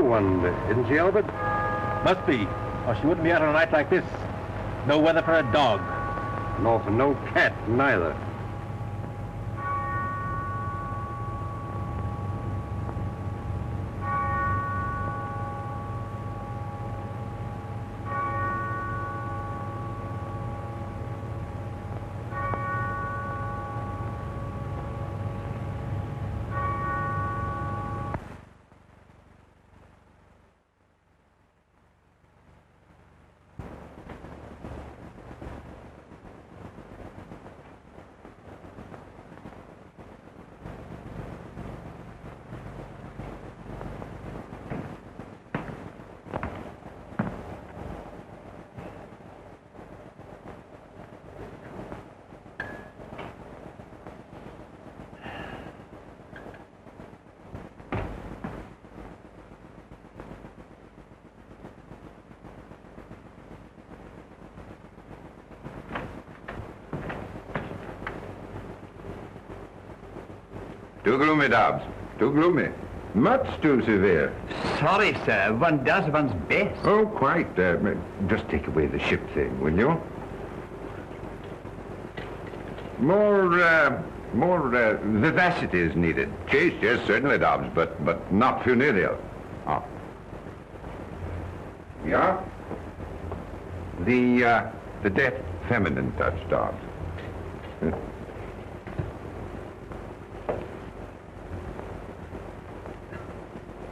new one, isn't she, Albert? Must be, or she wouldn't be out on a night like this. No weather for a dog. Nor for no cat, neither. Too gloomy, Dobbs. Too gloomy. Much too severe. Sorry, sir. One does one's best. Oh, quite. Just take away the ship thing, will you? More vivacity is needed. Chase, yes, certainly, Dobbs, but not funereal. Oh. Yeah? The deft feminine touch, Dobbs.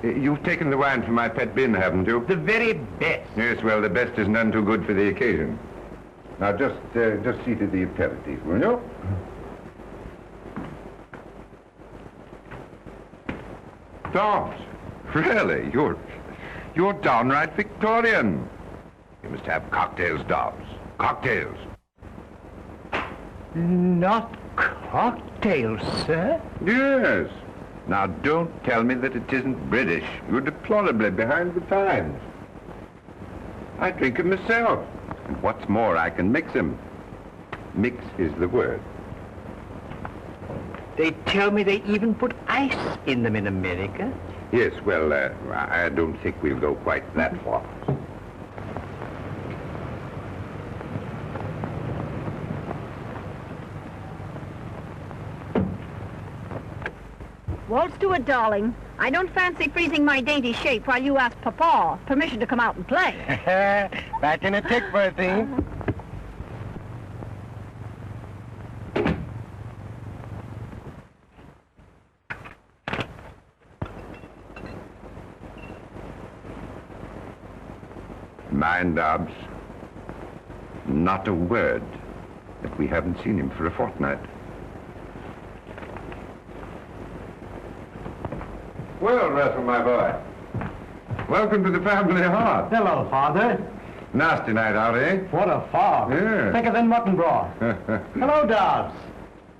You've taken the wine from my pet bin, haven't you? The very best. Yes, well, the best is none too good for the occasion. Now, just see to the aperitif, will you? Dobbs, really, you're downright Victorian. You must have cocktails, Dobbs. Cocktails. Not cocktails, sir? Yes. Now, don't tell me that it isn't British. You're deplorably behind the times. I drink 'em myself. And what's more, I can mix 'em. Mix is the word. They tell me they even put ice in them in America. Yes, well, I don't think we'll go quite that far. Waltz to it, darling. I don't fancy freezing my dainty shape while you ask Papa permission to come out and play. Back in a tick, Bertie. Mind, Dobbs, not a word that we haven't seen him for a fortnight. Well, Russell, my boy, welcome to the family hearth. Hello, Father. Nasty night out, eh? What a fog. Yeah. Thicker than mutton broth. Hello, Dobbs.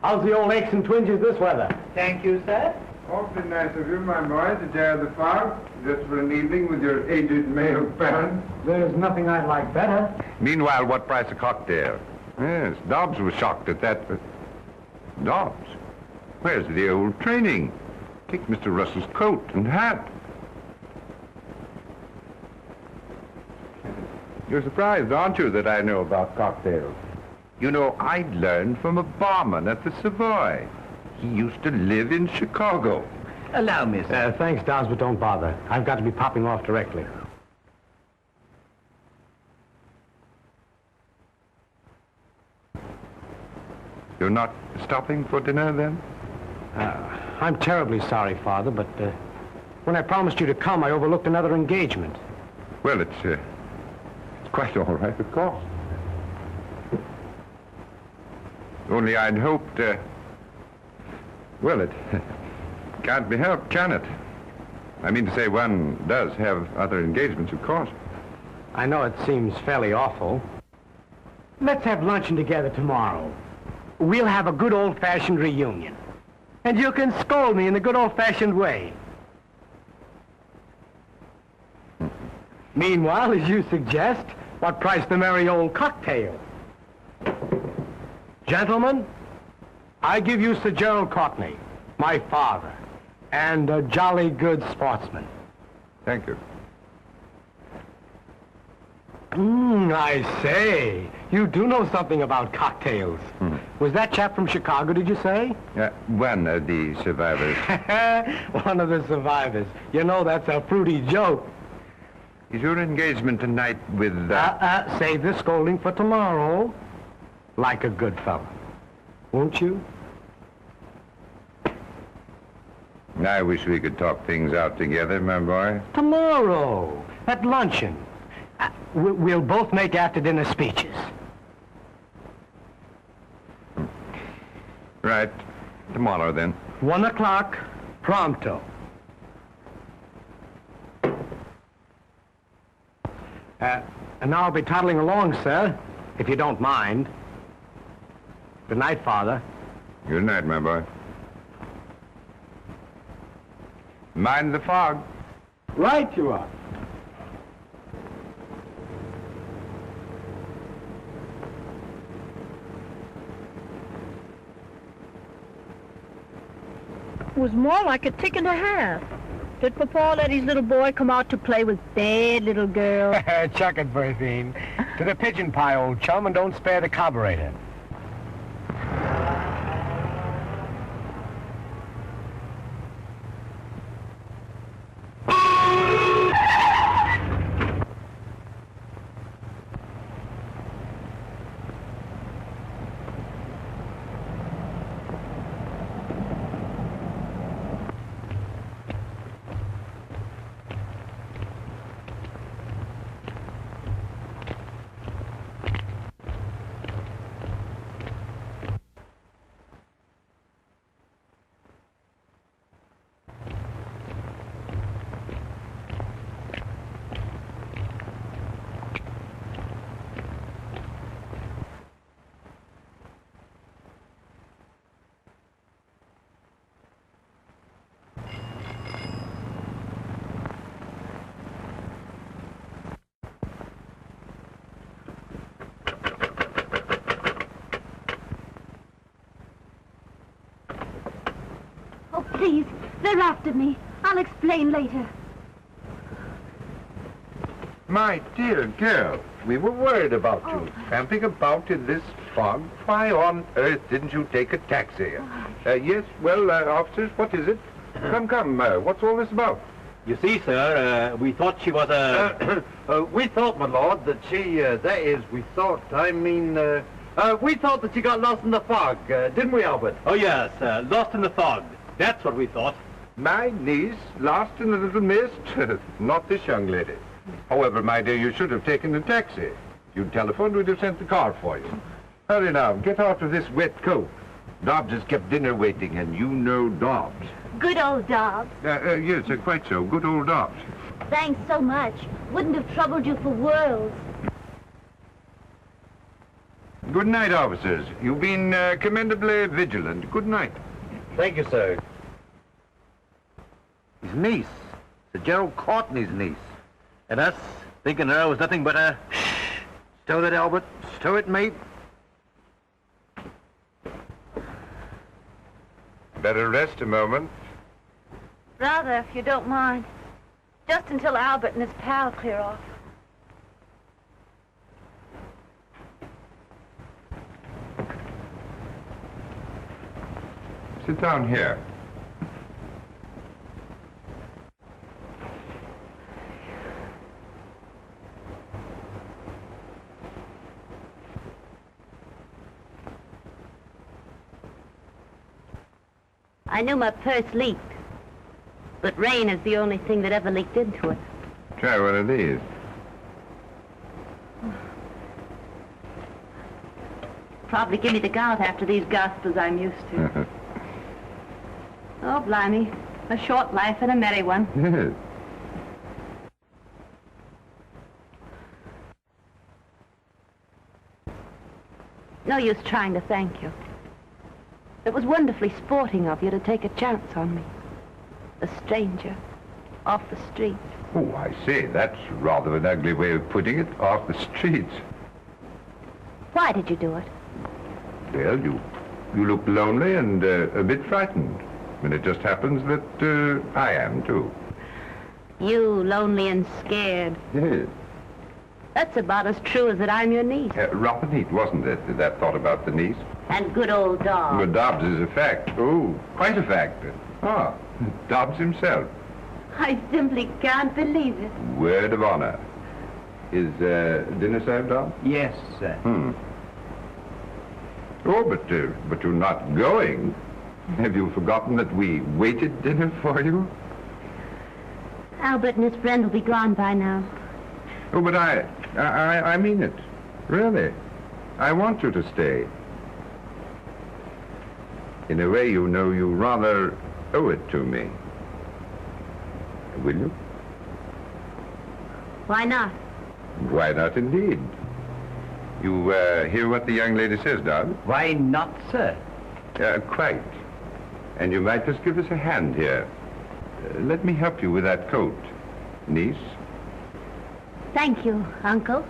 How's the old aches and twinges this weather? Thank you, sir. Awfully nice of you, my boy, to dare the fog, just for an evening with your aged male parents. There's nothing I'd like better. Meanwhile, what price a cocktail? Yes, Dobbs was shocked at that. Dobbs? Where's the old training? Take Mr. Russell's coat and hat. You're surprised, aren't you, that I know about cocktails? You know, I learned from a barman at the Savoy. He used to live in Chicago. Allow me, sir. Thanks, Dobbs, but don't bother. I've got to be popping off directly. You're not stopping for dinner, then? I'm terribly sorry, Father, but when I promised you to come, I overlooked another engagement. Well, it's quite all right, of course. Only I'd hoped, well, it can't be helped, can it? I mean to say, one does have other engagements, of course. I know it seems fairly awful. Let's have luncheon together tomorrow. We'll have a good old-fashioned reunion. And you can scold me in the good old-fashioned way. Meanwhile, as you suggest, what price the merry old cocktail? Gentlemen, I give you Sir Gerald Courtney, my father, and a jolly good sportsman. Thank you. I say, you do know something about cocktails. Was that chap from Chicago, did you say? One of the survivors. One of the survivors. You know, that's a fruity joke. Is your engagement tonight with... Save the scolding for tomorrow. Like a good fella. Won't you? I wish we could talk things out together, my boy. Tomorrow, at luncheon. We'll both make after-dinner speeches. Right. Tomorrow, then. 1 o'clock, pronto. And now I'll be toddling along, sir, if you don't mind. Good night, Father. Good night, my boy. Mind the fog. Right you are. It was more like a tick and a half. Did Papa let his little boy come out to play with bad little girls? Chuck it, Berthine. To the pigeon pie, old chum, and don't spare the carburetor. Oh, please, they're after me. I'll explain later. My dear girl, we were worried about you. Tramping about in this fog. Why on earth didn't you take a taxi? Yes, well, officers, what is it? Come, what's all this about? You see, sir, we thought she was a... We thought, my lord, that she, we thought that she got lost in the fog, didn't we, Albert? Oh, yes, lost in the fog. That's what we thought. My niece, lost in the little mist? Not this young lady. However, my dear, you should have taken a taxi. You'd telephoned, we'd have sent the car for you. Hurry now, get out of this wet coat. Dobbs has kept dinner waiting, and you know Dobbs. Good old Dobbs. Yes, quite so. Good old Dobbs. Thanks so much. Wouldn't have troubled you for worlds. Good night, officers. You've been commendably vigilant. Good night. Thank you, sir. His niece. Sir Gerald Courtney's niece. And us, thinking her was nothing but a... Stow it, Albert. Stow it, mate. Better rest a moment. Rather, if you don't mind. Just until Albert and his pal clear off. Sit down here. I knew my purse leaked. But rain is the only thing that ever leaked into it. Try one of these. Probably give me the gout after these gospels I'm used to. Oh, blimey. A short life and a merry one. Yes. No use trying to thank you. It was wonderfully sporting of you to take a chance on me. A stranger, off the street. Oh, I say, that's rather an ugly way of putting it, off the streets. Why did you do it? Well, you look lonely and a bit frightened. And it just happens that I am, too. You, lonely and scared. Yes. That's about as true as that I'm your niece. Rather neat, wasn't it, that thought about the niece? And good old Dobbs. Well, Dobbs is a fact. Oh, quite a fact. Ah, Dobbs himself. I simply can't believe it. Word of honor. Is dinner served, Dobbs? Yes, sir. Oh, but you're not going. Have you forgotten that we waited dinner for you? Albert and his friend will be gone by now. Oh, but I mean it. Really. I want you to stay. In a way, you know, you rather owe it to me. Will you? Why not? Why not, indeed? You hear what the young lady says, Dobbs? Why not, sir? Quite. And you might just give us a hand here. Let me help you with that coat, niece. Thank you, Uncle.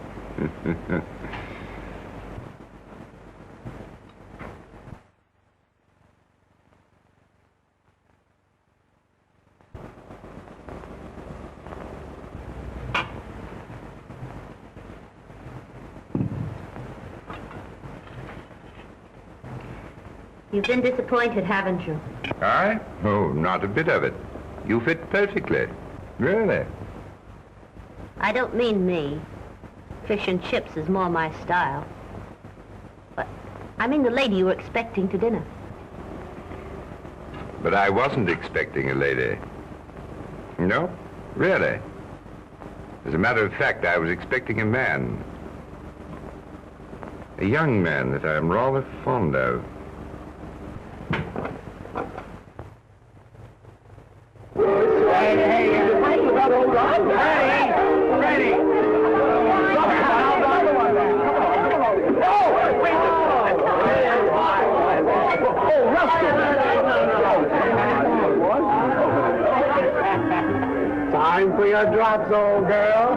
You've been disappointed, haven't you? I? Oh, not a bit of it. You fit perfectly. Really. I don't mean me. Fish and chips is more my style. But I mean the lady you were expecting to dinner. But I wasn't expecting a lady. No, really. As a matter of fact, I was expecting a man. A young man that I'm rather fond of. Time for your drops, old girl.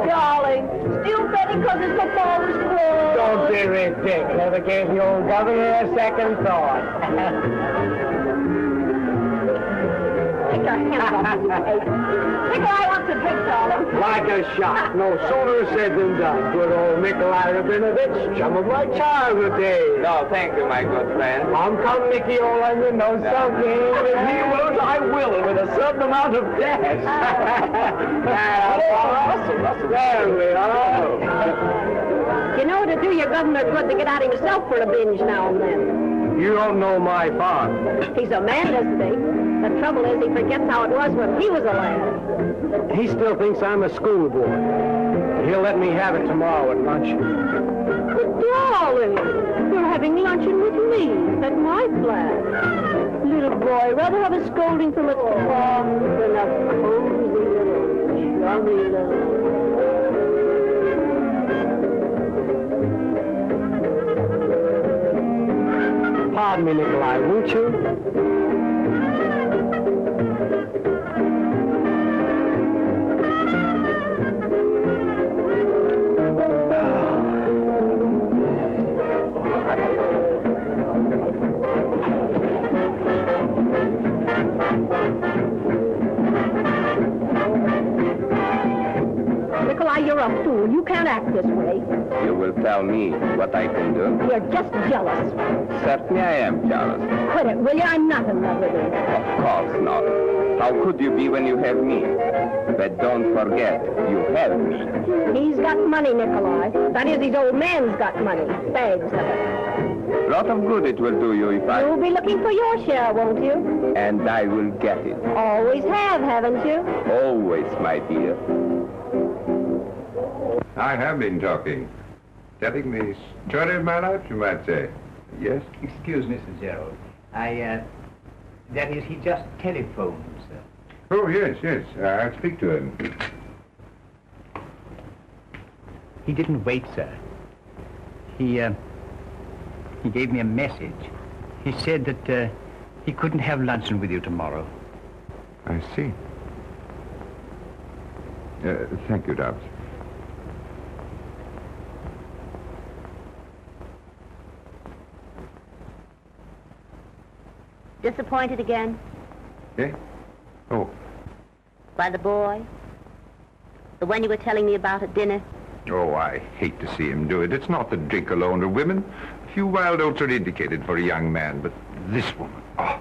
Darling, still betting because it's Papa's clothes. Don't be ridiculous. Never gave the old governor a second thought. Take your hands off me, Nikolai wants a drink, darling. Like a shot. No sooner said than done. Good old Nikolai Rabinovich, chum of my childhood days. No, thank you, my good friend. Come, Nicky, old onion, know something. If he won't, I will, and with a certain amount of gas. There we are. You know, to do your governor good to get out himself for a binge now and then. You don't know my father. He's a man, doesn't he? The trouble is he forgets how it was when he was a lad. He still thinks I'm a schoolboy. He'll let me have it tomorrow at lunch. But darling, you're having luncheon with me at my flat. Little boy, rather have a scolding from its papa than a cozy little, chummy little... Pardon me, Nikolai, won't you? Nikolai, you're a fool. You can't act this way. You will tell me what I can do. You're just jealous. Certainly I am jealous. Quit it, will you? I'm not in love with you. Of course not. How could you be when you have me? But don't forget, you have me. He's got money, Nikolai. That is, his old man's got money. Bags of it. Lot of good it will do you if I... You'll be looking for your share, won't you? And I will get it. Always have, haven't you? Always, my dear. I have been talking. Telling the story of my life, you might say. Yes? Excuse me, Mr. Gerald. That is, he just telephoned, sir. Oh, yes, yes. I'll speak to him. He didn't wait, sir. He gave me a message. He said that he couldn't have luncheon with you tomorrow. I see. Thank you, Dobbs. Disappointed again? Eh? Oh. By the boy? The one you were telling me about at dinner? Oh, I hate to see him do it. It's not the drink alone or women. A few wild oats are indicated for a young man, but this woman, oh.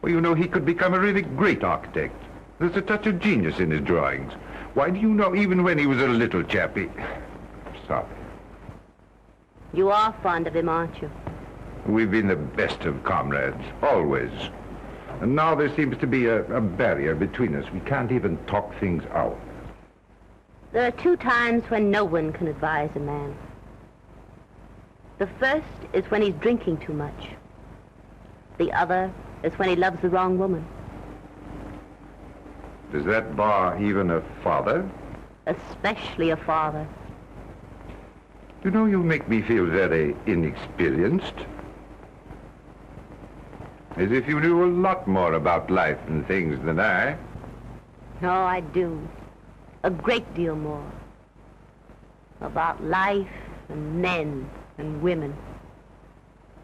Well, you know, he could become a really great architect. There's a touch of genius in his drawings. Why, do you know, even when he was a little chappy... Sorry. You are fond of him, aren't you? We've been the best of comrades, always. And now there seems to be a barrier between us. We can't even talk things out. There are 2 times when no one can advise a man. The first is when he's drinking too much. The other is when he loves the wrong woman. Does that bar even a father? Especially a father. You know, you make me feel very inexperienced. As if you knew a lot more about life and things than I. Oh, I do. A great deal more. About life and men and women.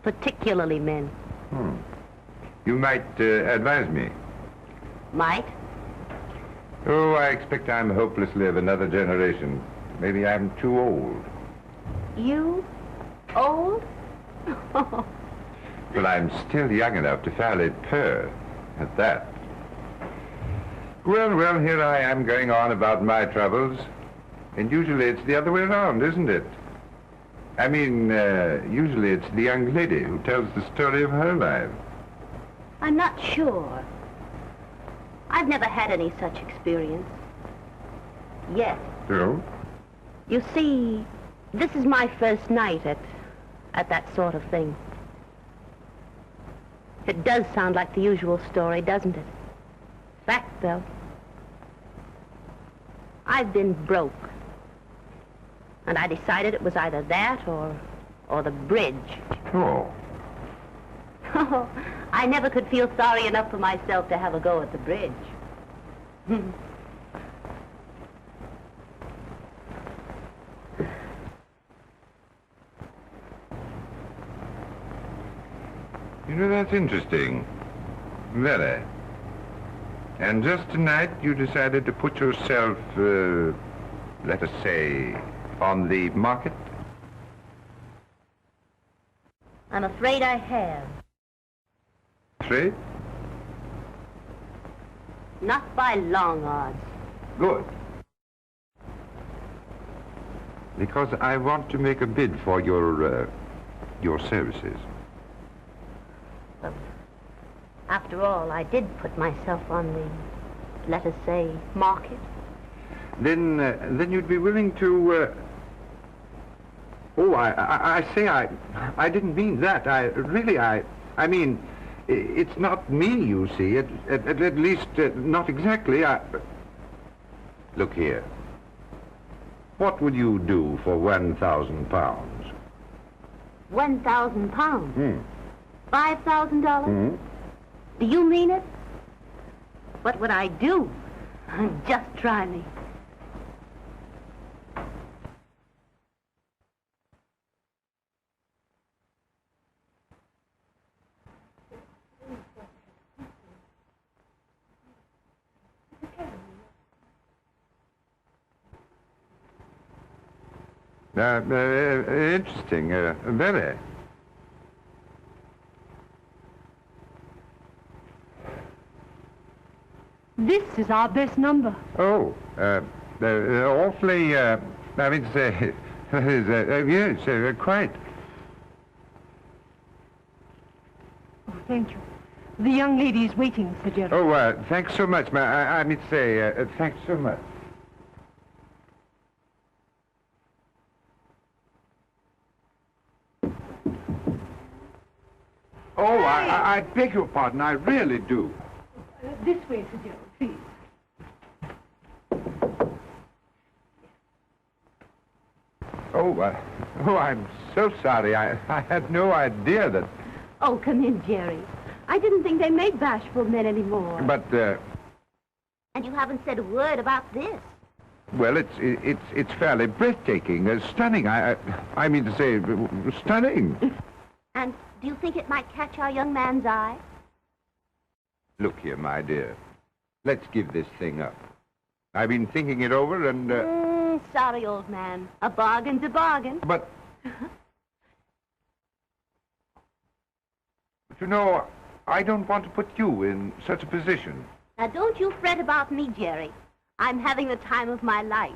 Particularly men. You might advise me. Might? Oh, I expect I'm hopelessly of another generation. Maybe I'm too old. You? Old? But I'm still young enough to fairly purr at that. Well, here I am going on about my troubles. And usually it's the other way around, isn't it? I mean, usually it's the young lady who tells the story of her life. I'm not sure. I've never had any such experience. Yet. So? You see, this is my first night at that sort of thing. It does sound like the usual story, doesn't it? Fact, though. I've been broke. And I decided it was either that or the bridge. Oh. Oh, I never could feel sorry enough for myself to have a go at the bridge. You know, that's interesting. Very. And just tonight you decided to put yourself, let us say, on the market? I'm afraid I have. Trade? Not by long odds. Good. Because I want to make a bid for your services. After all, I did put myself on the, let us say, market. Then you'd be willing to, Oh, I didn't mean that. I mean, it's not me, you see. At least, not exactly. Look here. What would you do for 1,000 pounds? 1,000 pounds? $5,000? Do you mean it? What would I do? Just try me. Interesting, very. This is our best number. Oh, awfully, I mean to say, yes, quite. Oh, thank you. The young lady is waiting, Sir Gerald. Oh, thanks so much, I mean to say, thanks so much. Oh, I beg your pardon, I really do. This way, Sir Gerald, please. Oh, I'm so sorry. I had no idea that... Oh, come in, Jerry. I didn't think they made bashful men anymore. But, And you haven't said a word about this. well, it's fairly breathtaking, stunning. I mean to say, stunning. And do you think it might catch our young man's eye? Look here, my dear. Let's give this thing up. I've been thinking it over and... Sorry, old man. A bargain's a bargain. But... But you know, I don't want to put you in such a position. Now, don't you fret about me, Jerry. I'm having the time of my life.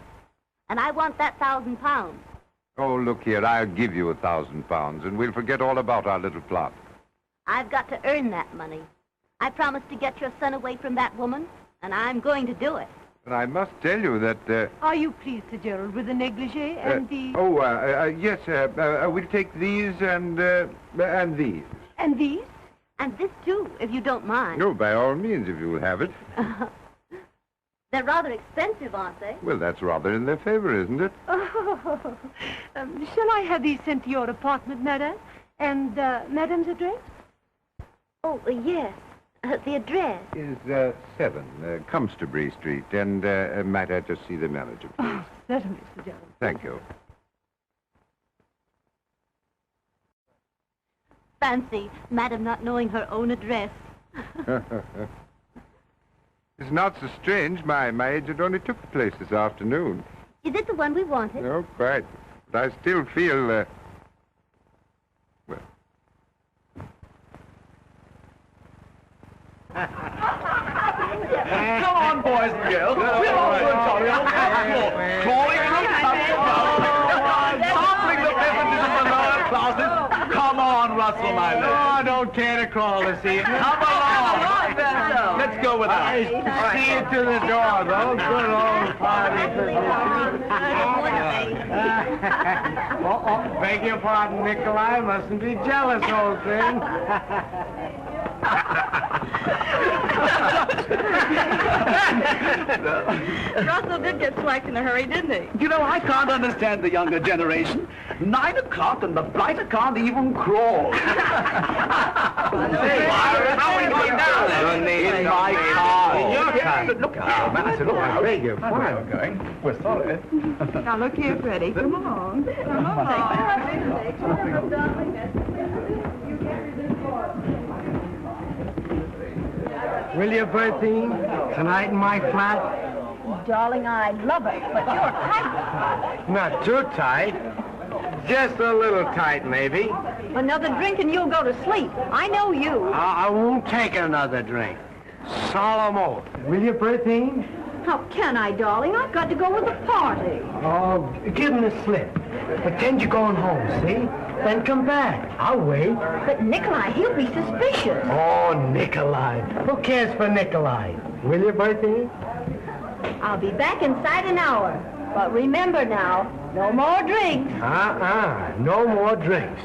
And I want that £1,000. Oh, look here, I'll give you £1,000, and we'll forget all about our little plot. I've got to earn that money. I promised to get your son away from that woman, and I'm going to do it. And I must tell you that... Are you pleased, Sir Gerald, with the negligee and the... yes, we'll take these and these. And these? And this, too, if you don't mind. No, by all means, if you'll have it. They're rather expensive, aren't they? Well, that's rather in their favor, isn't it? Oh, shall I have these sent to your apartment, madame? And, madame's address? Oh, yes. The address. Is 7, Comstobury Street. And might I just see the manager, please? Oh, certainly, Sir Gerald. Thank you. Fancy, Madame not knowing her own address. It's not so strange. My agent only took the place this afternoon. Is it the one we wanted? No, quite. But I still feel, well... Come on, boys and girls. We're off to a jolly old festival. Calling from sampling the beverages of the lower classes. Come on, Russell, my lad. Oh, don't care to call this evening. Come along. Let's go with us. See you to the door, though. Good old party. Beg your pardon, Nikolai. Mustn't be jealous, old thing. Russell did get swacked in a hurry, didn't he? You know, I can't understand the younger generation. 9 o'clock and the blighter can't even crawl. How are we going down there? In my car. In your car? Look, I said, look, I beg your pardon. We're going. We're sorry. Now, look here, Freddie. Come on. Come on. Will you, Bertie? Tonight in my flat? Darling, I love it, but you're tight. Not too tight. Just a little tight, maybe. Another drink and you'll go to sleep. I know you. I won't take another drink. Solemn oath. Will you, Bertie? How can I, darling? I've got to go with the party. Oh, give him the slip. Pretend you're going home, see? Then come back. I'll wait. But Nikolai, he'll be suspicious. Oh, Nikolai. Who cares for Nikolai? Will you, Bertie? I'll be back inside an hour. But remember now, no more drinks. No more drinks.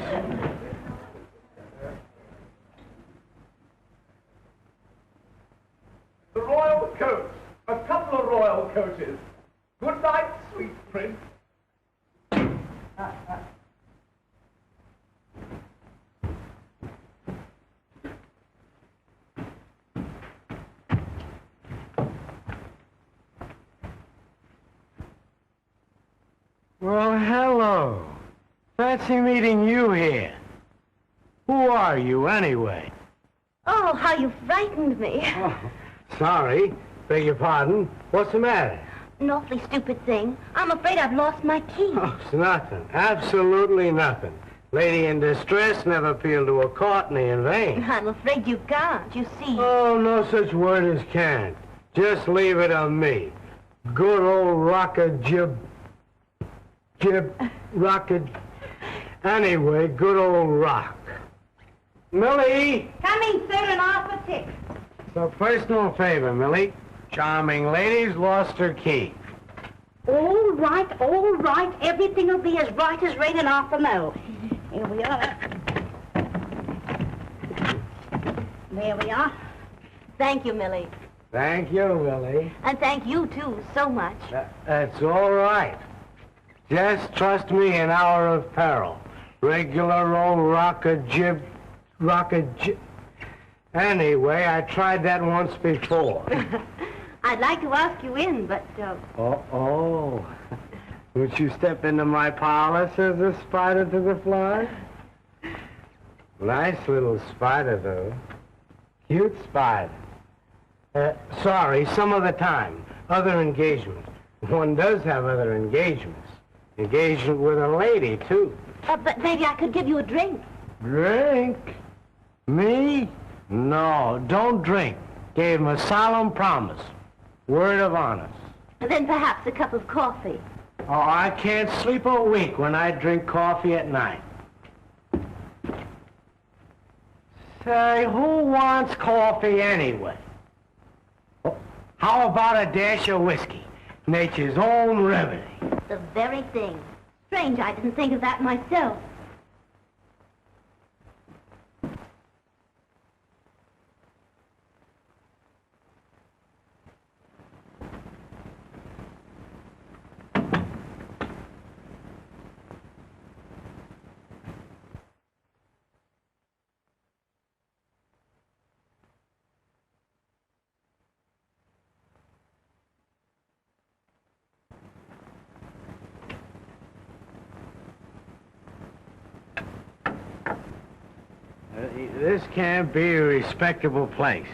The royal coach. A couple of royal coaches. Good night, sweet prince. Well, hello. Fancy meeting you here. Who are you, anyway? Oh, how you frightened me. Oh, sorry. Beg your pardon. What's the matter? An awfully stupid thing. I'm afraid I've lost my key. Oh, it's nothing. Absolutely nothing. Lady in distress never appealed to a Courtney in vain. I'm afraid you can't, you see. Oh, no such word as can't. Just leave it on me. Good old rocket rocket. Anyway, good old rock. Millie! Coming, sir, and off a tick. It's a personal favor, Millie. Charming lady's lost her key. All right. Everything will be as bright as rain and off the mill. Here we are. There we are. Thank you, Millie. Thank you, Millie. And thank you, too, so much. That's all right. Just trust me in hour of peril. Regular old rocket jib. Anyway, I tried that once before. I'd like to ask you in, but, Oh. Would you step into my parlor, says the spider to the fly? Nice little spider, though. Cute spider. Sorry, some other time. Other engagements. One does have other engagements. Engagement with a lady, too. But maybe I could give you a drink. Drink? Me? No, don't drink. Gave him a solemn promise. Word of honor. And then perhaps a cup of coffee. Oh, I can't sleep a week when I drink coffee at night. Say, who wants coffee anyway? Oh, how about a dash of whiskey? Nature's own remedy. The very thing. Strange, I didn't think of that myself. This can't be a respectable place.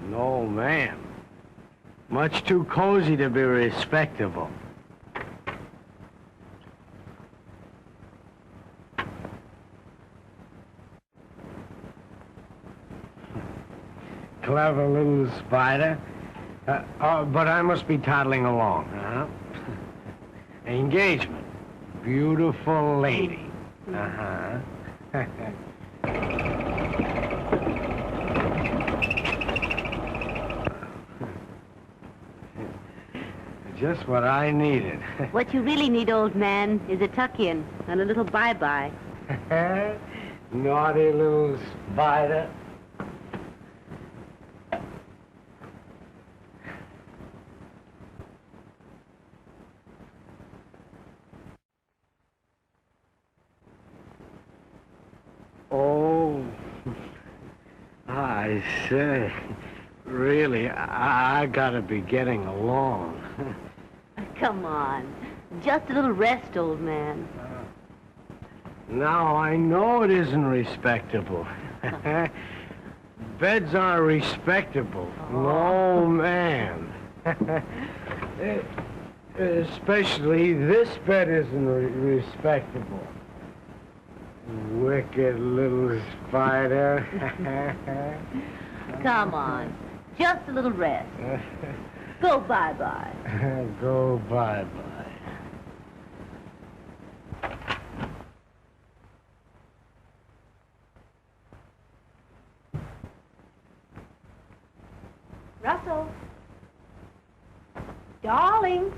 No, ma'am. Much too cozy to be respectable. Clever little spider. But I must be toddling along, huh? Engagement. Beautiful lady. Uh-huh. Just what I needed. What you really need, old man, is a tuck-in and a little bye-bye. Naughty little spider. Oh, I say, really, I gotta be getting along. Come on. Just a little rest, old man. Now, I know it isn't respectable. Beds aren't respectable. No, man. Especially this bed isn't respectable. Wicked little spider. Come on. Just a little rest. Go bye-bye. Go bye-bye. Russell. Darling.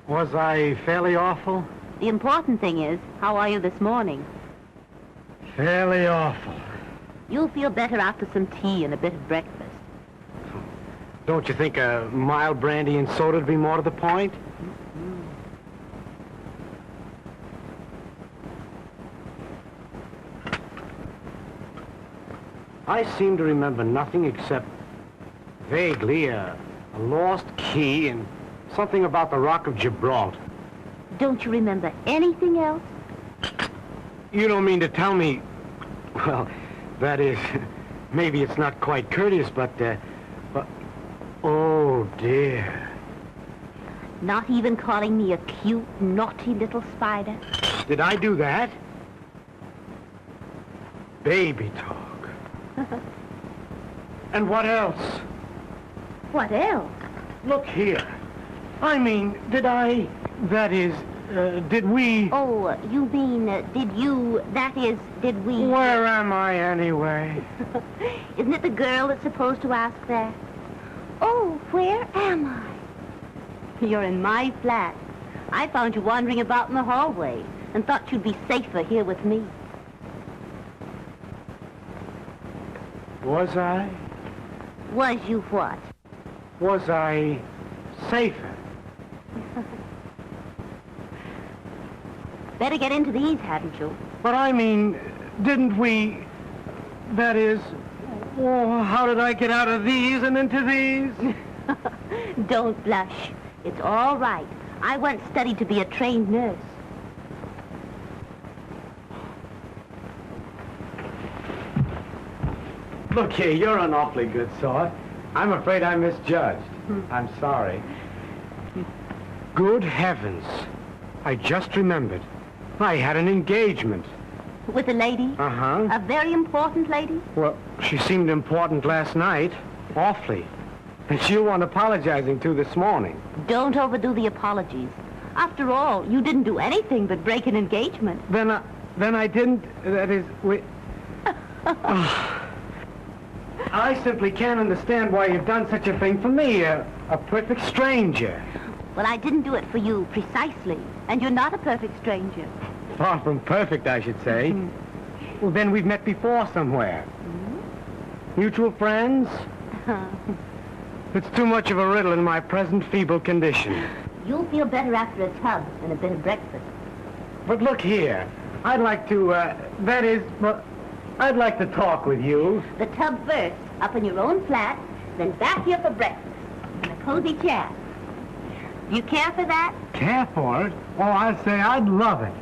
Was I fairly awful? The important thing is, how are you this morning? Fairly awful. You'll feel better after some tea and a bit of breakfast. Don't you think a mild brandy and soda would be more to the point? I seem to remember nothing except vaguely a lost key and something about the Rock of Gibraltar. Don't you remember anything else? You don't mean to tell me... Well, that is... Maybe it's not quite courteous, but... Oh, dear. Not even calling me a cute, naughty little spider? Did I do that? Baby talk. And what else? What else? Look here. I mean, did I... That is, did we... Oh, you mean, did you... That is, did we... Where am I, anyway? Isn't it the girl that's supposed to ask that? Oh, where am I? You're in my flat. I found you wandering about in the hallway and thought you'd be safer here with me. Was I? Was you what? Was I safer? Better get into these, hadn't you? But I mean, didn't we... That is... Oh, how did I get out of these and into these? Don't blush. It's all right. I once studied to be a trained nurse. Look here, you're an awfully good sort. I'm afraid I misjudged. I'm sorry. Good heavens. I just remembered. I had an engagement. With a lady? Uh-huh. A very important lady? Well, she seemed important last night. Awfully. And she'll want apologizing to this morning. Don't overdo the apologies. After all, you didn't do anything but break an engagement. Then I didn't... That is... I simply can't understand why you've done such a thing for me, a perfect stranger. Well, I didn't do it for you, precisely. And you're not a perfect stranger. Far from perfect, I should say. Well, then we've met before somewhere. Mutual friends? It's too much of a riddle in my present feeble condition. You'll feel better after a tub and a bit of breakfast. But look here, I'd like to, that is, well, I'd like to talk with you. The tub first, up in your own flat, then back here for breakfast. And a cozy chat. Do you care for that? Care for it? Oh, I'd say I'd love it.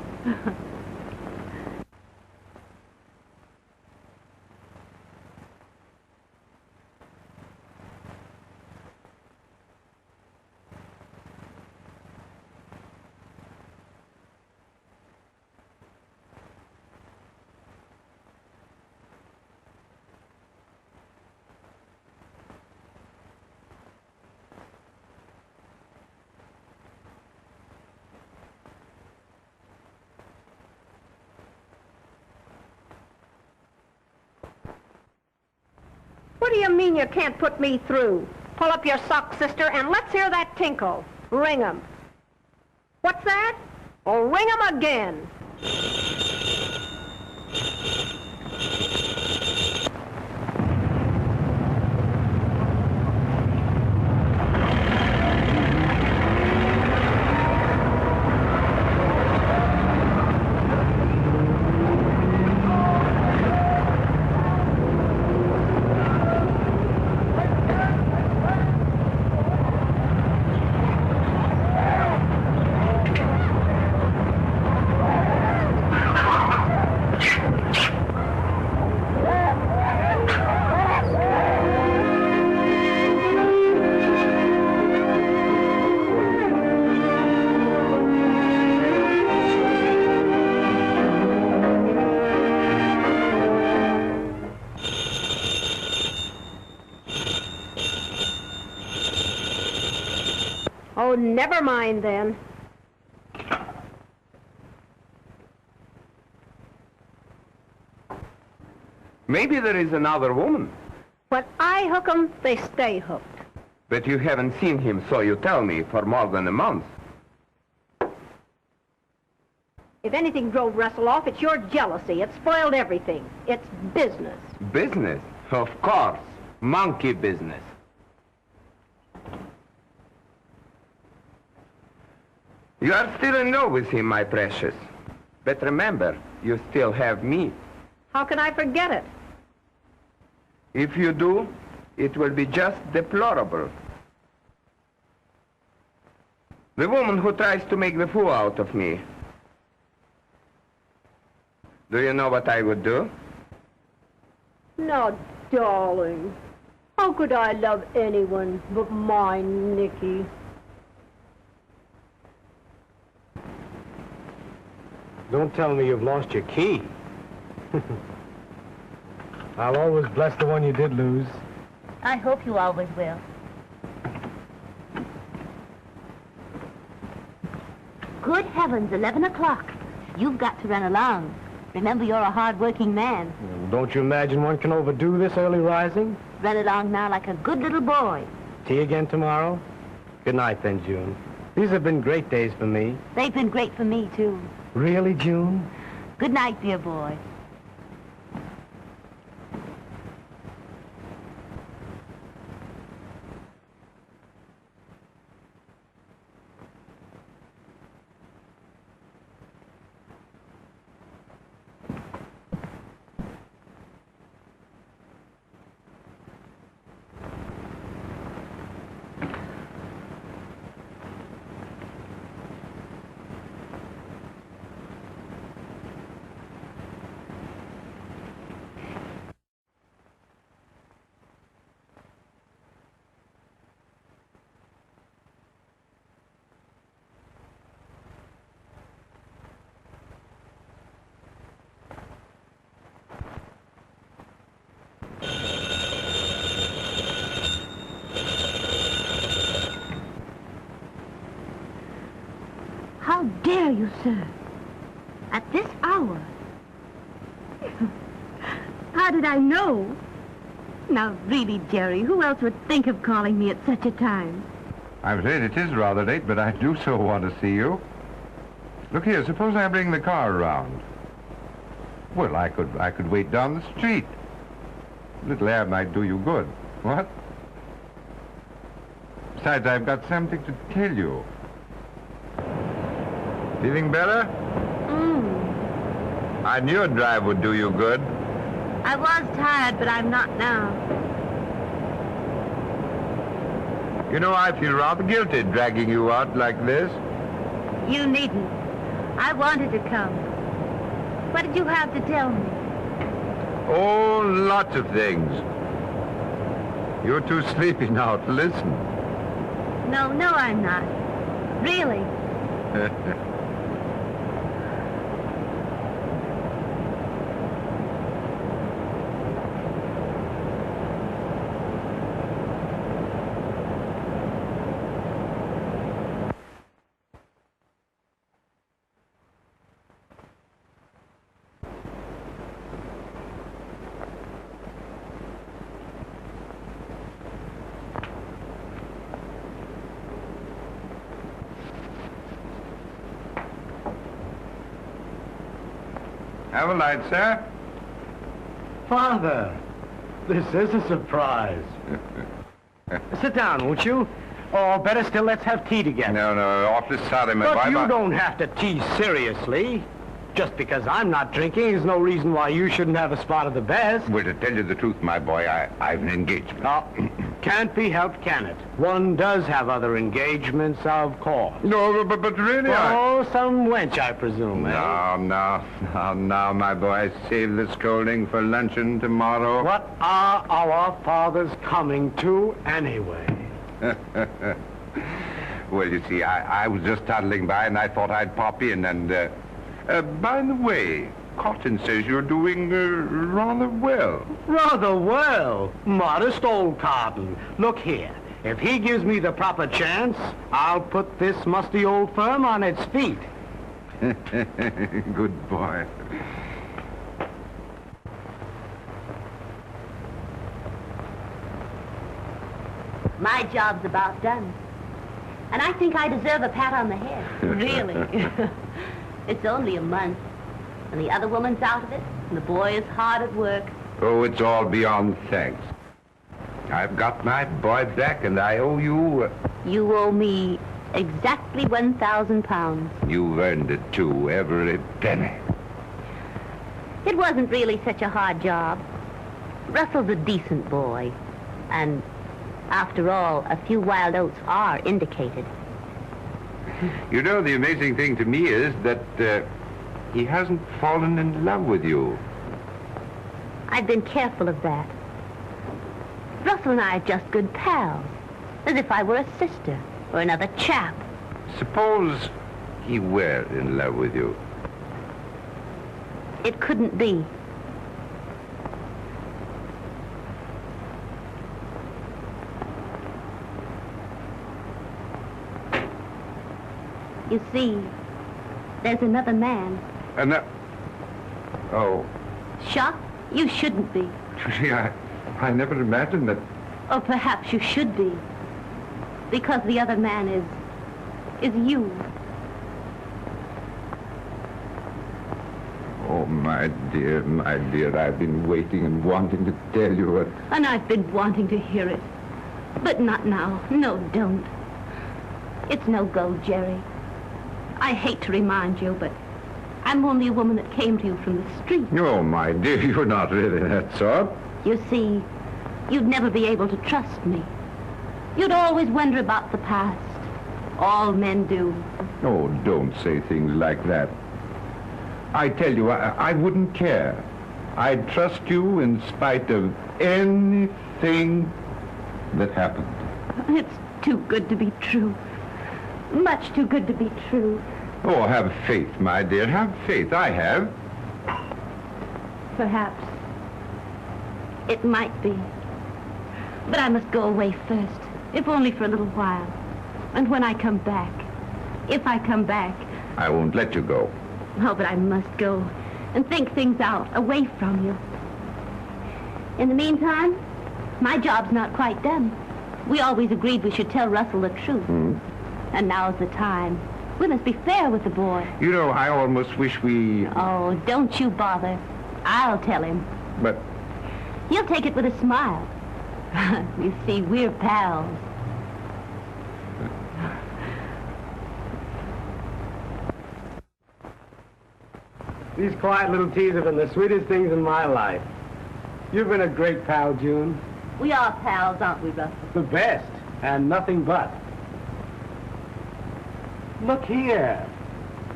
What do you mean you can't put me through? Pull up your socks, sister, and let's hear that tinkle. Ring 'em. What's that? Oh, ring 'em again. Oh, never mind then. Maybe there is another woman. When I hook 'em, they stay hooked. But you haven't seen him, so you tell me, for more than a month. If anything drove Russell off, it's your jealousy. It spoiled everything. It's business. Business? Of course. Monkey business. You are still in love with him, my precious. But remember, you still have me. How can I forget it? If you do, it will be just deplorable. The woman who tries to make the fool out of me. Do you know what I would do? Now, darling, how could I love anyone but my Nicky? Don't tell me you've lost your key. I'll always bless the one you did lose. I hope you always will. Good heavens, 11 o'clock. You've got to run along. Remember, you're a hard-working man. Don't you imagine one can overdo this early rising? Run along now like a good little boy. Tea again tomorrow? Good night, then, June. These have been great days for me. They've been great for me, too. Really, June? Good night, dear boy. How dare you, sir? At this hour? How did I know? Now, really, Jerry, who else would think of calling me at such a time? I'm afraid it is rather late, but I do so want to see you. Look here, suppose I bring the car around. Well, I could wait down the street. A little air might do you good. What? Besides, I've got something to tell you. Feeling better? I knew a drive would do you good. I was tired, but I'm not now. You know, I feel rather guilty dragging you out like this. You needn't. I wanted to come. What did you have to tell me? Oh, lots of things. You're too sleepy now to listen. No, I'm not. Really. Have a light, sir. Father, this is a surprise. Sit down, won't you? Or better still, let's have tea together. No, awfully sorry, my boy. But you don't have to tease seriously. Just because I'm not drinking is no reason why you shouldn't have a spot of the best. Well, to tell you the truth, my boy, I've an engagement. No, can't be helped, can it? One does have other engagements, of course. No, but really, Oh, some wench, I presume, eh? No, my boy. Save the scolding for luncheon tomorrow. What are our fathers coming to, anyway? Well, you see, I was just toddling by, and I thought I'd pop in, and, by the way, Cotton says you're doing, rather well. Rather well. Modest old Cotton. Look here. If he gives me the proper chance, I'll put this musty old firm on its feet. Good boy. My job's about done. And I think I deserve a pat on the head. Really. It's only a month. And the other woman's out of it, and the boy is hard at work. Oh, it's all beyond thanks. I've got my boy back, and I owe you... You owe me exactly 1,000 pounds. You've earned it, too, every penny. It wasn't really such a hard job. Russell's a decent boy. And after all, a few wild oats are indicated. You know, the amazing thing to me is that he hasn't fallen in love with you. I've been careful of that. Russell and I are just good pals, as if I were a sister or another chap. Suppose he were in love with you. It couldn't be. You see, there's another man. Oh. Shocked? You shouldn't be. Gee, I never imagined that... Or perhaps you should be. Because the other man is you. Oh, my dear, I've been waiting and wanting to tell you what... And I've been wanting to hear it. But not now. No, don't. It's no go, Jerry. I hate to remind you, but I'm only a woman that came to you from the street. Oh, my dear, you're not really that sort. You see, you'd never be able to trust me. You'd always wonder about the past. All men do. Oh, don't say things like that. I tell you, I wouldn't care. I'd trust you in spite of anything that happened. It's too good to be true. Much too good to be true. Oh, have faith, my dear. Have faith. I have. Perhaps. It might be. But I must go away first, if only for a little while. And when I come back, if I come back... I won't let you go. Oh, but I must go and think things out, away from you. In the meantime, my job's not quite done. We always agreed we should tell Russell the truth. And now's the time. We must be fair with the boy. You know, I almost wish we... Oh, don't you bother. I'll tell him. But... He'll take it with a smile. You see, we're pals. These quiet little teas have been the sweetest things in my life. You've been a great pal, June. We are pals, aren't we, Russell? The best, and nothing but. Look here.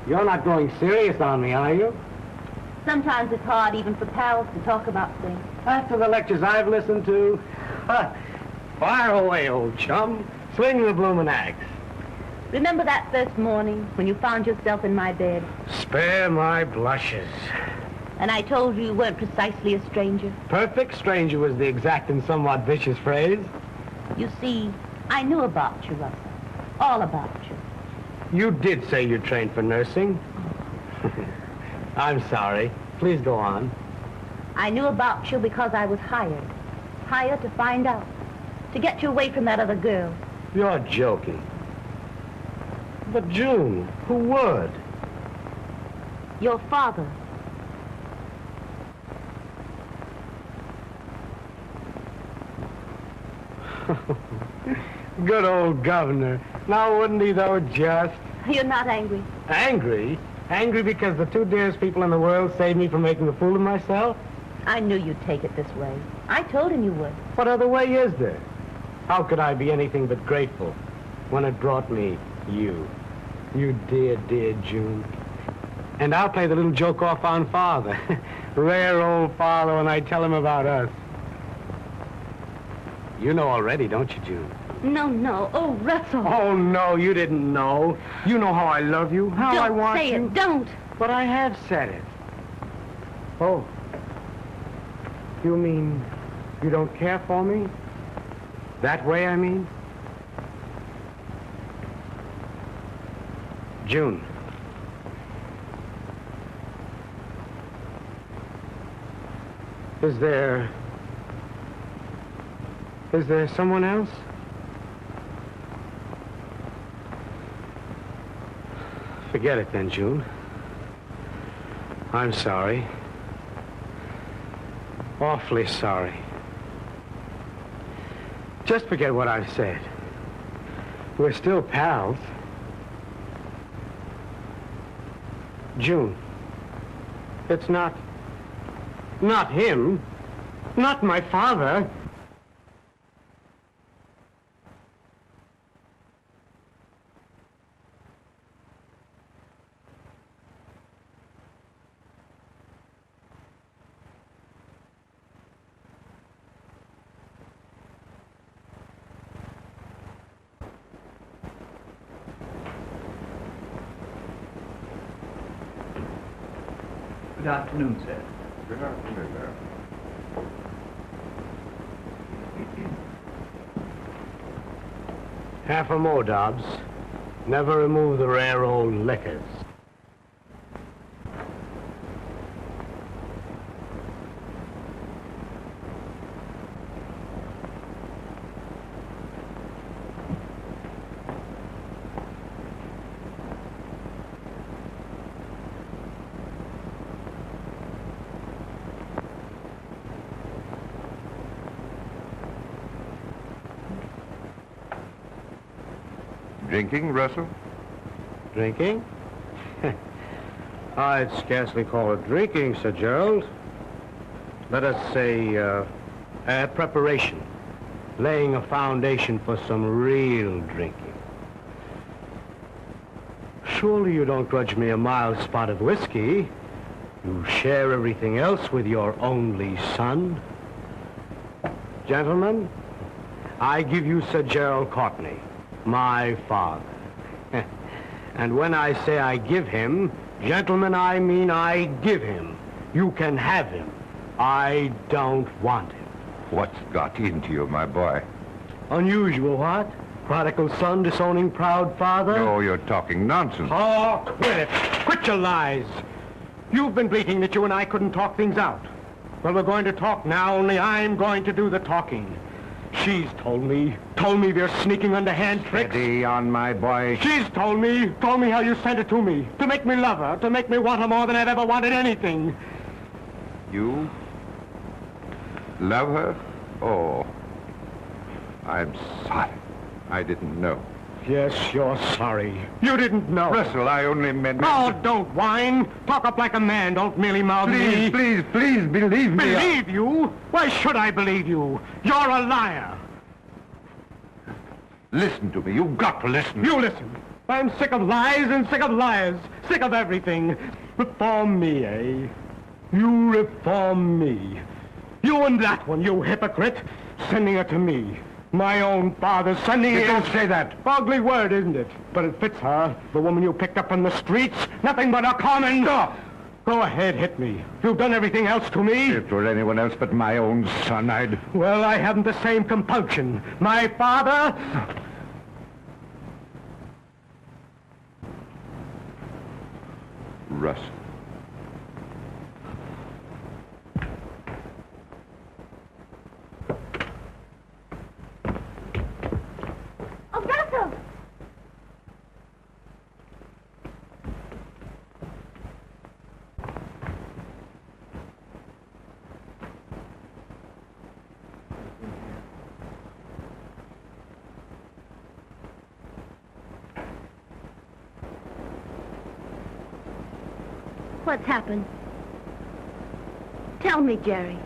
You're not going serious on me, are you? Sometimes it's hard even for pals to talk about things. After the lectures I've listened to, fire away, old chum. Swing the bloomin' axe. Remember that first morning when you found yourself in my bed? Spare my blushes. And I told you you weren't precisely a stranger? Perfect stranger was the exact and somewhat vicious phrase. You see, I knew about you, Russell. All about you. You did say you trained for nursing. I'm sorry. Please go on. I knew about you because I was hired. Hired to find out. To get you away from that other girl. You're joking. But June, who would? Your father. Good old governor. Now, wouldn't he, though, just? You're not angry. Angry? Angry because the two dearest people in the world saved me from making a fool of myself? I knew you'd take it this way. I told him you would. What other way is there? How could I be anything but grateful when it brought me you? You dear, dear June. And I'll play the little joke off on Father. Rare old Father when I tell him about us. You know already, don't you, June? No. Oh, Russell. Oh, no, you didn't know. You know how I love you, how I want you. Don't say it, don't. But I have said it. Oh. You mean you don't care for me? That way, I mean? June. Is there someone else? Forget it then, June. I'm sorry. Awfully sorry. Just forget what I've said. We're still pals. June, it's not him, not my father. Good afternoon, sir. Good afternoon, sir. Half a more, Dobbs. Never remove the rare old liquors. Drinking, Russell? Drinking? I'd scarcely call it drinking, Sir Gerald. Let us say, preparation. Laying a foundation for some real drinking. Surely you don't grudge me a mild spot of whiskey. You share everything else with your only son. Gentlemen, I give you Sir Gerald Courtney, my father. And when I say I give him, gentlemen, I mean I give him. You can have him. I don't want him. What's got into you, my boy? Unusual, what? Prodigal son disowning proud father? No, you're talking nonsense. Oh, quit it. Quit your lies. You've been bleating that you and I couldn't talk things out. Well, we're going to talk now, only I'm going to do the talking. She's told me they're sneaking underhand tricks. Steady on, my boy. She's told me how you sent it to me, to make me love her, to make me want her more than I've ever wanted anything. You love her? Oh, I'm sorry. I didn't know. Yes, you're sorry. You didn't know. Russell, I only meant... Oh, don't whine. Talk up like a man. Don't merely mouth me. Please, believe me. Believe you? Why should I believe you? You're a liar. Listen to me. You've got to listen. You listen. I'm sick of lies and sick of liars. Sick of everything. Reform me, eh? You reform me. You and that one, you hypocrite. Sending her to me. My own father sending You it. don't say that. Ugly word, isn't it? But it fits her. The woman you picked up on the streets. Nothing but a common... Stop. Go ahead, hit me. You've done everything else to me. If it were anyone else but my own son, I'd... Well, I haven't the same compunction. My father... Russ. Oh, Russell! What's happened? Tell me, Jerry.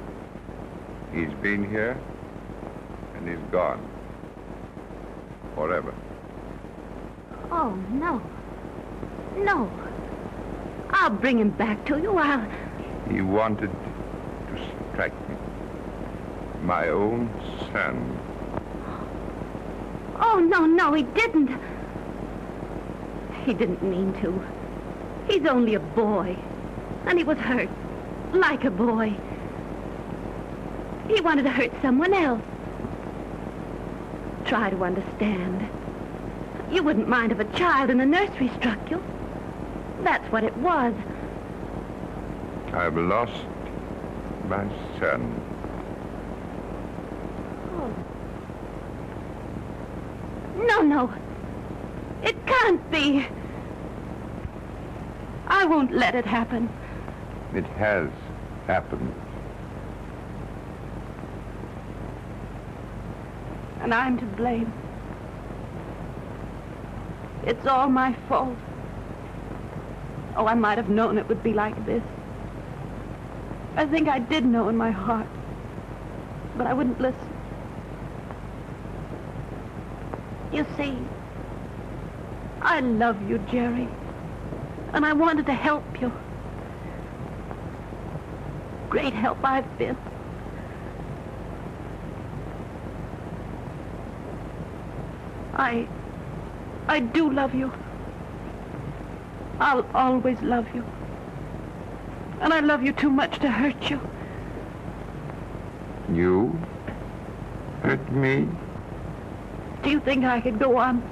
He's been here, and he's gone. Forever. Oh, no. No. I'll bring him back to you. He wanted to strike me. My own son. Oh, no, he didn't. He didn't mean to. He's only a boy. And he was hurt. Like a boy. He wanted to hurt someone else. Try to understand. You wouldn't mind if a child in the nursery struck you. That's what it was. I've lost my son. Oh. No. It can't be. I won't let it happen. It has happened. And I'm to blame. It's all my fault. Oh, I might have known it would be like this. I think I did know in my heart. But I wouldn't listen. You see, I love you, Jerry. And I wanted to help you. Great help I've been. I do love you. I'll always love you. And I love you too much to hurt you. You hurt me? Do you think I could go on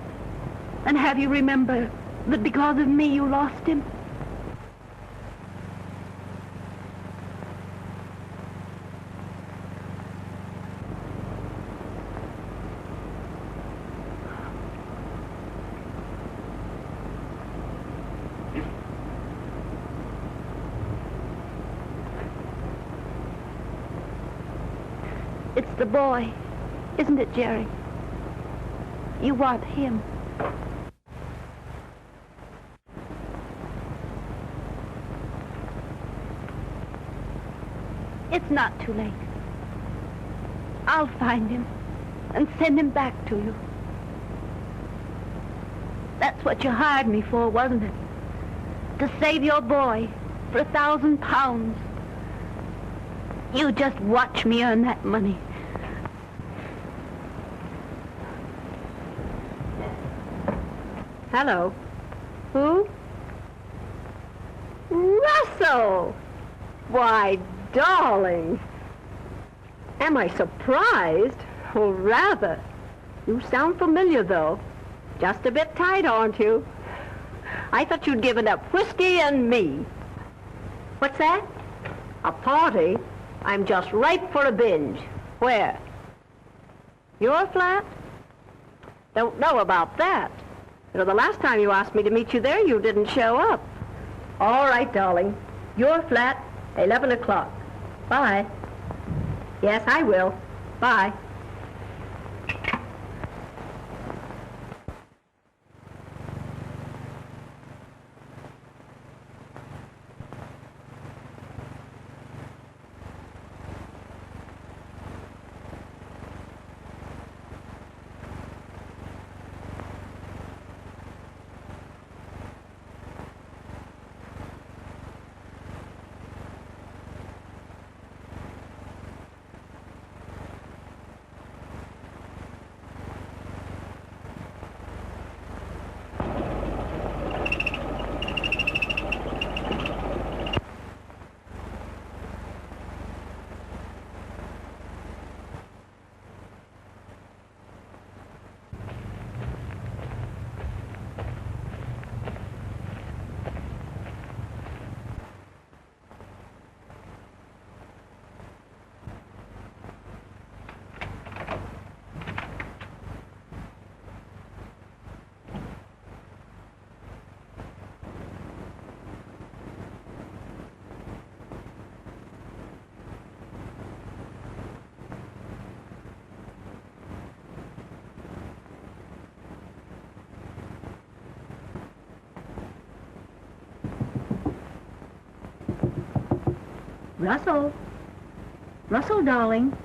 and have you remember that because of me you lost him? It's the boy, isn't it, Jerry? You want him. It's not too late. I'll find him and send him back to you. That's what you hired me for, wasn't it? To save your boy for 1,000 pounds. You just watch me earn that money. Hello. Who? Russell! Why, darling. Am I surprised? Oh, rather. You sound familiar, though. Just a bit tight, aren't you? I thought you'd given up whiskey and me. What's that? A party? I'm just ripe for a binge. Where? Your flat? Don't know about that. You know, the last time you asked me to meet you there, you didn't show up. All right, darling. Your flat, 11 o'clock. Bye. Yes, I will. Bye. Russell. Russell, darling.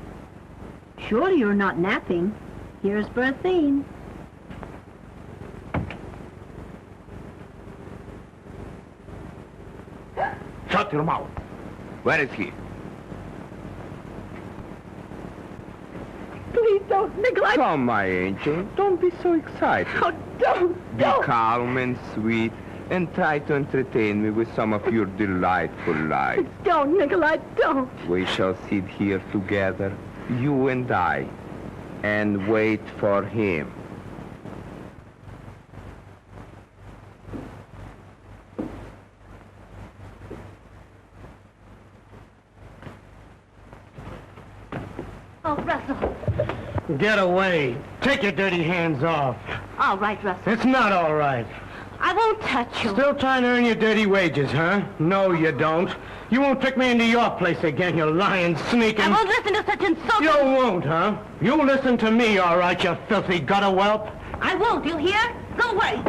Surely you're not napping. Here's Berthine. Shut your mouth. Where is he? Please don't, Nikolai. Come, my angel. Don't be so excited. Oh, don't. Be calm and sweet and try to entertain me with some of your delightful lies. Don't, Nikolai, don't. We shall sit here together, you and I, and wait for him. Oh, Russell. Get away. Take your dirty hands off. All right, Russell. It's not all right. I won't touch you. Still trying to earn your dirty wages, huh? No, you don't. You won't trick me into your place again, you lying, sneaking... I won't listen to such insulting... You won't, huh? You listen to me, all right, you filthy gutter whelp. I won't, you hear? Go away.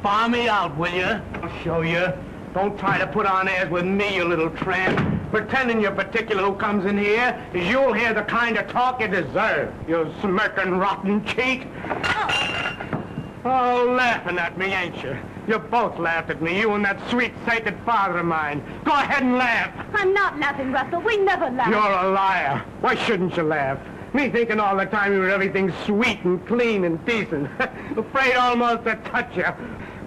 Farm me out, will you? I'll show you. Don't try to put on airs with me, you little tramp. Pretending you're particular who comes in here is you'll hear the kind of talk you deserve, you smirking, rotten cheat. Oh, laughing at me, ain't you? You both laughed at me, you and that sweet, sated father of mine. Go ahead and laugh. I'm not laughing, Russell. We never laugh. You're a liar. Why shouldn't you laugh? Me thinking all the time you were everything sweet and clean and decent. Afraid almost to touch you.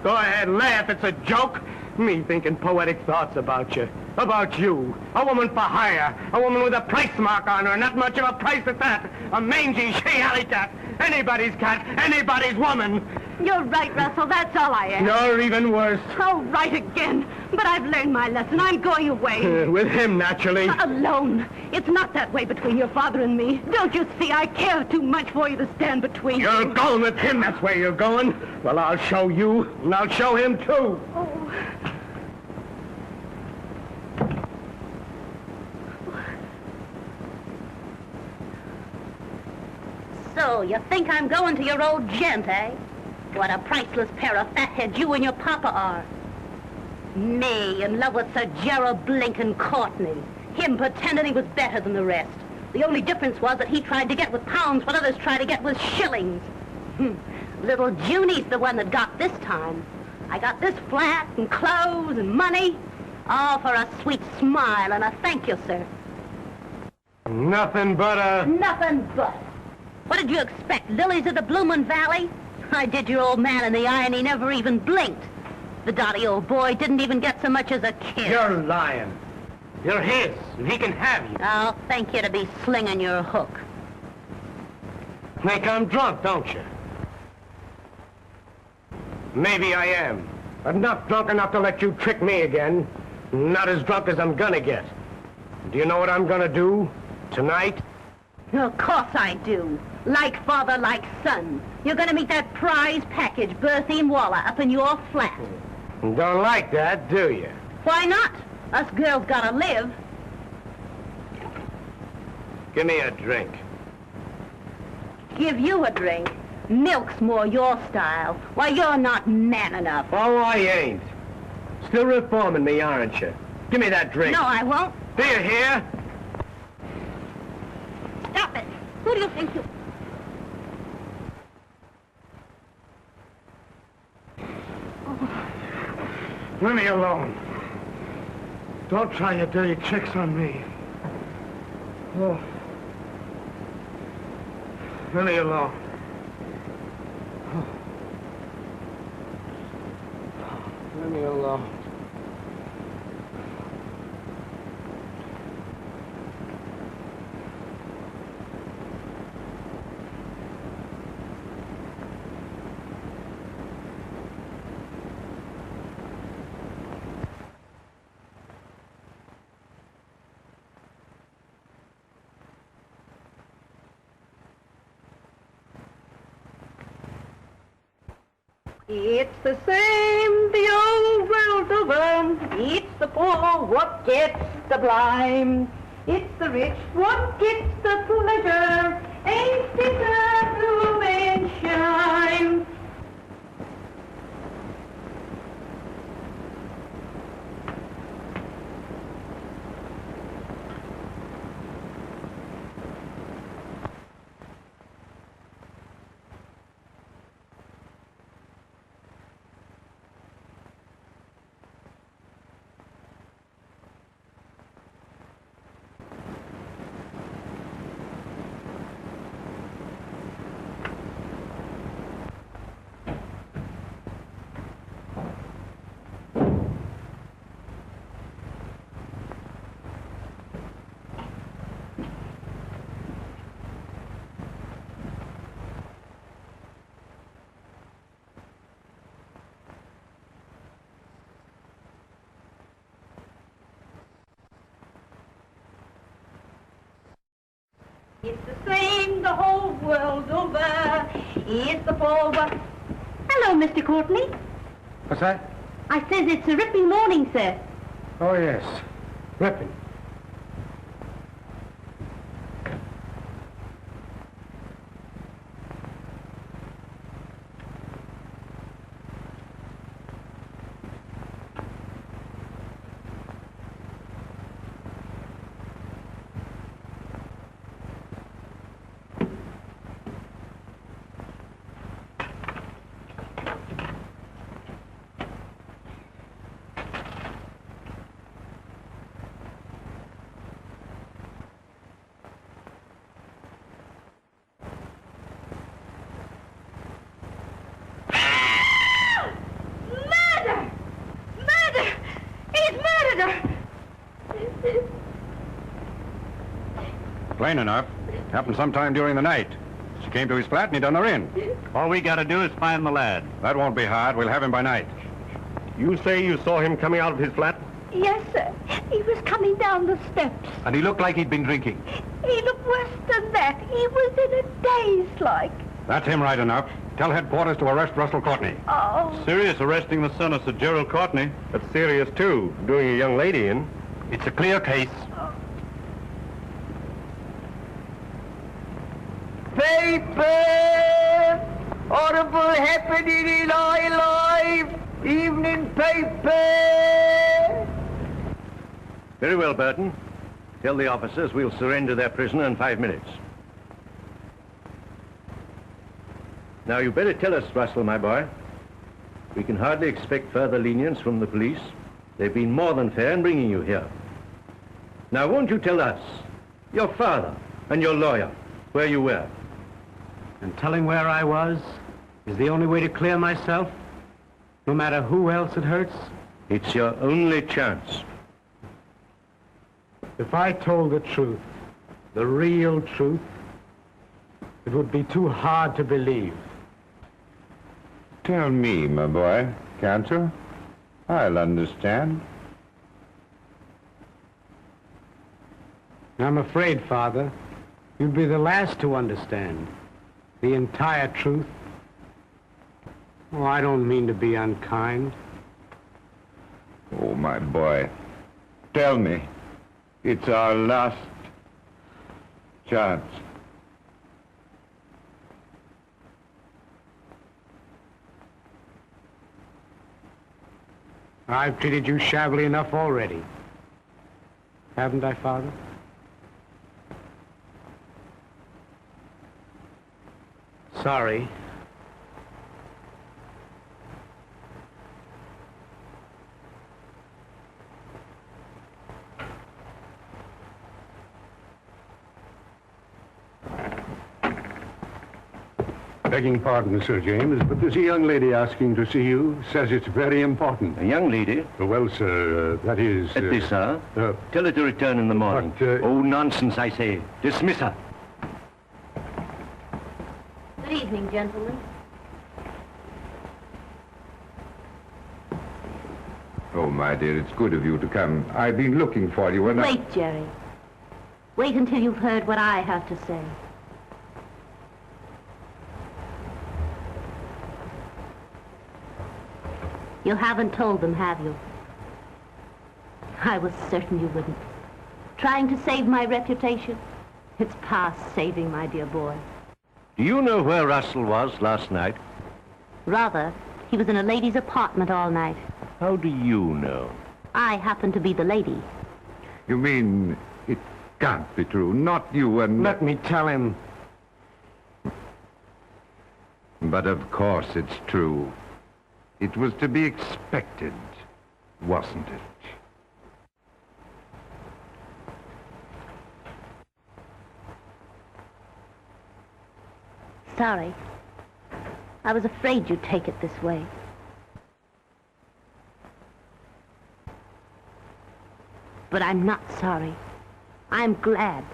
Go ahead, laugh. It's a joke. Me thinking poetic thoughts about you. About you. A woman for hire. A woman with a price mark on her. Not much of a price at that. A mangy, she-alley cat. Anybody's cat. Anybody's woman. You're right, Russell. That's all I am. You're even worse. Oh, right again. But I've learned my lesson. I'm going away. With him, naturally. Alone. It's not that way between your father and me. Don't you see? I care too much for you to stand between you. You're going with him. That's where you're going. Well, I'll show you. And I'll show him, too. Oh. So, you think I'm going to your old gent, eh? What a priceless pair of fatheads you and your papa are. Me, in love with Sir Gerald Blinken Courtney. Him pretending he was better than the rest. The only difference was that he tried to get with pounds what others tried to get with shillings. Little Junie's the one that got this time. I got this flat and clothes and money. All for a sweet smile and a thank you, sir. Nothing but a... Nothing but. What did you expect, lilies of the Bloomin' Valley? I did your old man in the eye and he never even blinked. The dotty old boy didn't even get so much as a kiss. You're lying. You're his, and he can have you. I'll thank you to be slinging your hook. Think I'm drunk, don't you? Maybe I am. But not drunk enough to let you trick me again. Not as drunk as I'm gonna get. Do you know what I'm gonna do tonight? Of course I do. Like father, like son. You're gonna meet that prize package, Berthine Waller, up in your flat. Don't like that, do you? Why not? Us girls gotta live. Give me a drink. Give you a drink. Milk's more your style. Why, you're not man enough. Oh, I ain't. Still reforming me, aren't you? Give me that drink. No, I won't. Do you hear? Stop it. Who do you think you... Leave me alone. Don't try your dirty tricks on me. Oh. Leave me alone. Oh. Leave me alone. It's the same the old world over. It's the poor what gets the blame. It's the rich what gets the pleasure. Ain't it a bloomin' shame? It's the same the whole world over. It's the poor what... Hello, Mr. Courtney. What's that? I says it's a ripping morning, sir. Oh, yes. Ripping. Plain enough. Happened sometime during the night. She came to his flat and he done her in. All we gotta do is find the lad. That won't be hard. We'll have him by night. You say you saw him coming out of his flat? Yes, sir. He was coming down the steps. And he looked like he'd been drinking. He looked worse than that. He was in a daze like. That's him right enough. Tell headquarters to arrest Russell Courtney. Oh. Serious arresting the son of Sir Gerald Courtney. That's serious, too, doing a young lady in. It's a clear case. Paper! Horrible happening in our life! Evening paper! Very well, Burton. Tell the officers we'll surrender their prisoner in 5 minutes. Now, you better tell us, Russell, my boy. We can hardly expect further lenience from the police. They've been more than fair in bringing you here. Now, won't you tell us, your father and your lawyer, where you were? And telling where I was is the only way to clear myself, no matter who else it hurts. It's your only chance. If I told the truth, the real truth, it would be too hard to believe. Tell me, my boy, can't you? I'll understand. I'm afraid, Father, you'd be the last to understand the entire truth. Oh, I don't mean to be unkind. Oh, my boy, tell me. It's our last chance. I've treated you shabbily enough already. Haven't I, Father? Sorry. Begging pardon, Sir James, but there's a young lady asking to see you. Says it's very important. A young lady? Well, sir, that is... At this hour? Tell her to return in the morning. But, Oh, nonsense, I say. Dismiss her. Good evening, gentlemen. Oh, my dear, it's good of you to come. I've been looking for you and Wait, Jerry. Wait until you've heard what I have to say. You haven't told them, have you? I was certain you wouldn't. Trying to save my reputation? It's past saving, my dear boy. Do you know where Russell was last night? Rather, he was in a lady's apartment all night. How do you know? I happen to be the lady. You mean it can't be true? Not you and... Let me tell him. But of course it's true. It was to be expected, wasn't it? Sorry. I was afraid you'd take it this way. But I'm not sorry. I'm glad.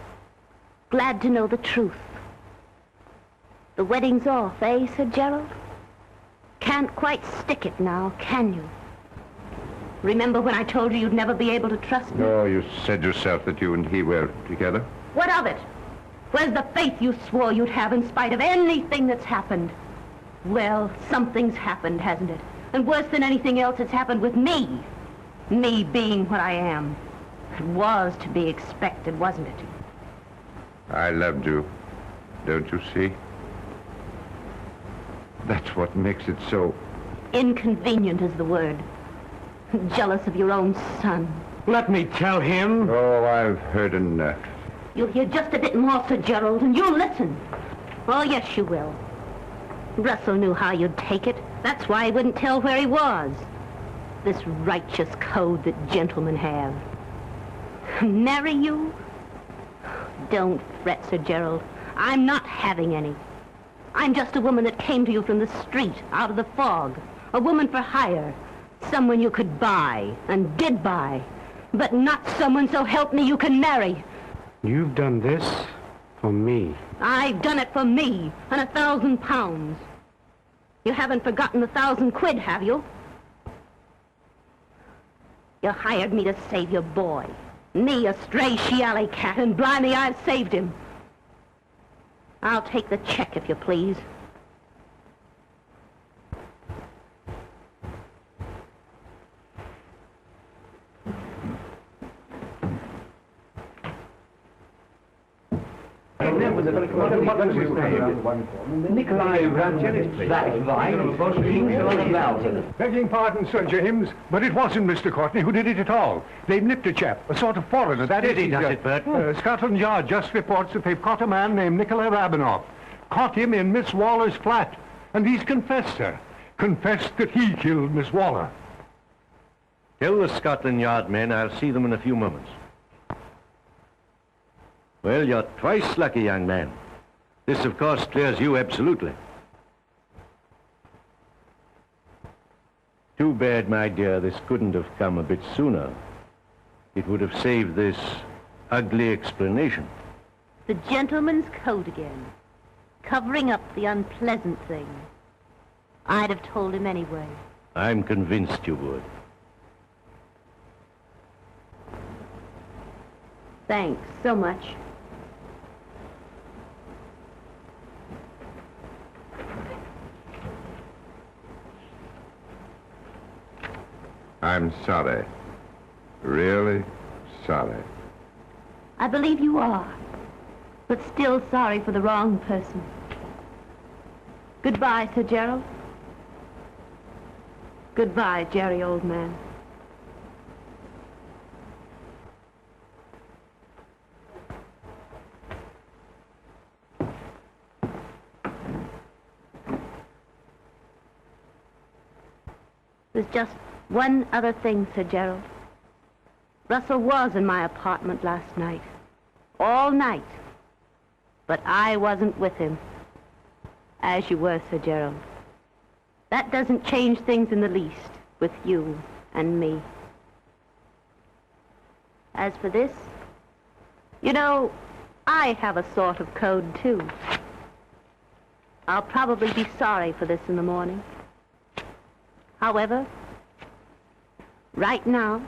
Glad to know the truth. The wedding's off, eh, Sir Gerald? Can't quite stick it now, can you? Remember when I told you you'd never be able to trust me? Oh, you said yourself that you and he were together. What of it? Where's the faith you swore you'd have in spite of anything that's happened? Well, something's happened, hasn't it? And worse than anything else, it's happened with me. Me being what I am. It was to be expected, wasn't it? I loved you. Don't you see? That's what makes it so... Inconvenient is the word. Jealous of your own son. Let me tell him. Oh, I've heard enough. You'll hear just a bit more, Sir Gerald, and you'll listen. Oh, yes, you will. Russell knew how you'd take it. That's why he wouldn't tell where he was. This righteous code that gentlemen have. Marry you? Don't fret, Sir Gerald. I'm not having any. I'm just a woman that came to you from the street, out of the fog. A woman for hire. Someone you could buy, and did buy. But not someone, so help me, you can marry. You've done this for me. I've done it for me, and 1,000 pounds. You haven't forgotten the 1,000 quid, have you? You hired me to save your boy. Me, a stray she-alley cat, and blimey, I've saved him. I'll take the check, if you please. Nikolai Ranchelis, that's right. Begging pardon, Sir James, but it wasn't Mr. Courtney who did it at all. They've nipped a chap, a sort of foreigner. That is, does it, Burton? Scotland Yard just reports that they've caught a man named Nikolai Rabinoff. Caught him in Miss Waller's flat. And he's confessed, sir. Confessed that he killed Miss Waller. Tell the Scotland Yard men I'll see them in a few moments. Well, you're twice lucky, young man. This, of course, clears you absolutely. Too bad, my dear, this couldn't have come a bit sooner. It would have saved this ugly explanation. The gentleman's code again. Covering up the unpleasant thing. I'd have told him anyway. I'm convinced you would. Thanks so much. I'm sorry. Really sorry. I believe you are, but still sorry for the wrong person. Goodbye, Sir Gerald. Goodbye, Jerry, old man. There's just one other thing, Sir Gerald. Russell was in my apartment last night. All night. But I wasn't with him. As you were, Sir Gerald. That doesn't change things in the least with you and me. As for this, you know, I have a sort of code, too. I'll probably be sorry for this in the morning. However, right now...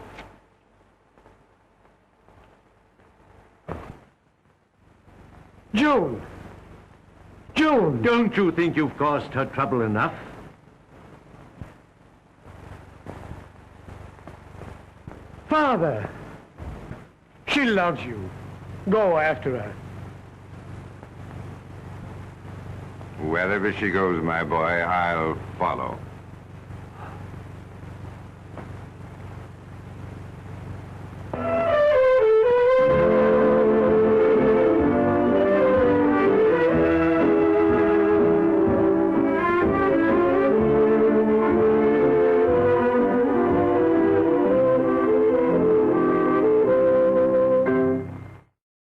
June! June! Don't you think you've caused her trouble enough? Father! She loves you. Go after her. Wherever she goes, my boy, I'll follow.